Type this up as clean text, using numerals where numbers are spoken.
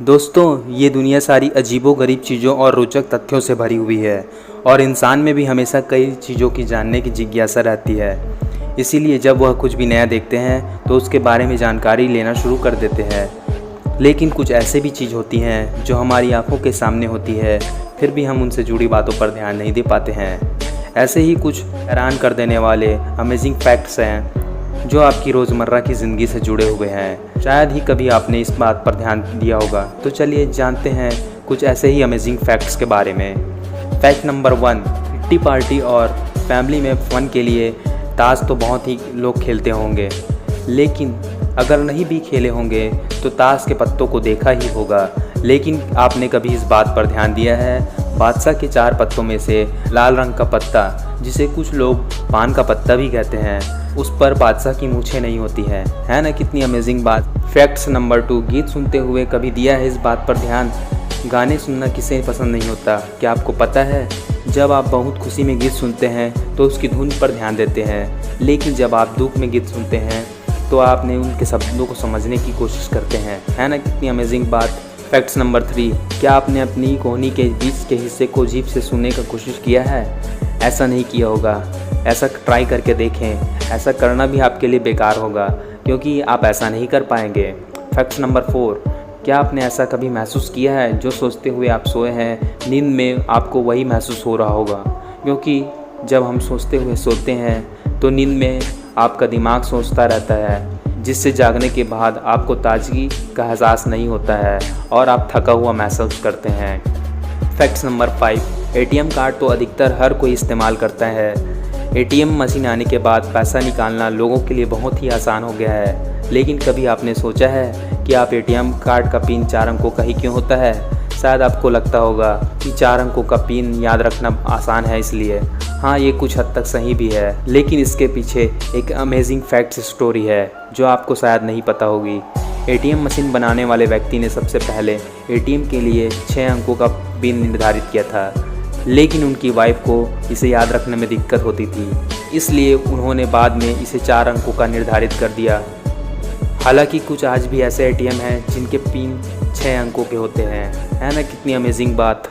दोस्तों, ये दुनिया सारी अजीबो-गरीब चीज़ों और रोचक तथ्यों से भरी हुई है और इंसान में भी हमेशा कई चीज़ों की जानने की जिज्ञासा रहती है। इसीलिए जब वह कुछ भी नया देखते हैं तो उसके बारे में जानकारी लेना शुरू कर देते हैं। लेकिन कुछ ऐसे भी चीज़ होती हैं जो हमारी आंखों के सामने होती है, फिर भी हम उनसे जुड़ी बातों पर ध्यान नहीं दे पाते हैं। ऐसे ही कुछ हैरान कर देने वाले अमेजिंग फैक्ट्स हैं जो आपकी रोज़मर्रा की ज़िंदगी से जुड़े हुए हैं। शायद ही कभी आपने इस बात पर ध्यान दिया होगा। तो चलिए जानते हैं कुछ ऐसे ही अमेजिंग फैक्ट्स के बारे में। फैक्ट नंबर 1, किट्टी पार्टी और फैमिली में फ़न के लिए ताश तो बहुत ही लोग खेलते होंगे, लेकिन अगर नहीं भी खेले होंगे तो ताश के पत्तों को देखा ही होगा। लेकिन आपने कभी इस बात पर ध्यान दिया है, बादशाह के 4 पत्तों में से लाल रंग का पत्ता, जिसे कुछ लोग पान का पत्ता भी कहते हैं, उस पर बादशाह की मूछें नहीं होती है ना? कितनी अमेजिंग बात। फैक्ट्स नंबर 2, गीत सुनते हुए कभी दिया है इस बात पर ध्यान, गाने सुनना किसे पसंद नहीं होता। क्या आपको पता है, जब आप बहुत खुशी में गीत सुनते हैं तो उसकी धुन पर ध्यान देते हैं, लेकिन जब आप दुख में गीत सुनते हैं तो आपने उनके शब्दों को समझने की कोशिश करते हैं, है ना? कितनी अमेजिंग बात। फैक्ट्स नंबर 3, क्या आपने अपनी कोहनी के बीच के हिस्से को जीभ से सुनने का कोशिश किया है? ऐसा नहीं किया होगा, ऐसा ट्राई करके देखें। ऐसा करना भी आपके लिए बेकार होगा, क्योंकि आप ऐसा नहीं कर पाएंगे। फैक्ट्स नंबर 4, क्या आपने ऐसा कभी महसूस किया है, जो सोचते हुए आप सोए हैं, नींद में आपको वही महसूस हो रहा होगा? क्योंकि जब हम सोचते हुए सोते हैं तो नींद में आपका दिमाग सोचता रहता है, जिससे जागने के बाद आपको ताजगी का एहसास नहीं होता है और आप थका हुआ महसूस करते हैं। फैक्ट्स नंबर 5, एटीएम कार्ड तो अधिकतर हर कोई इस्तेमाल करता है। एटीएम मशीन आने के बाद पैसा निकालना लोगों के लिए बहुत ही आसान हो गया है, लेकिन कभी आपने सोचा है कि आप एटीएम कार्ड का पिन 4 अंकों का ही क्यों होता है? शायद आपको लगता होगा कि 4 अंकों का पिन याद रखना आसान है इसलिए। हाँ, ये कुछ हद तक सही भी है, लेकिन इसके पीछे एक अमेजिंग फैक्ट्स स्टोरी है जो आपको शायद नहीं पता होगी। एटीएम मशीन बनाने वाले व्यक्ति ने सबसे पहले एटीएम के लिए 6 अंकों का पिन निर्धारित किया था, लेकिन उनकी वाइफ को इसे याद रखने में दिक्कत होती थी, इसलिए उन्होंने बाद में इसे 4 अंकों का निर्धारित कर दिया। हालांकि कुछ आज भी ऐसे एटीएम हैं जिनके पिन 6 अंकों के होते हैं, है ना? कितनी अमेजिंग बात।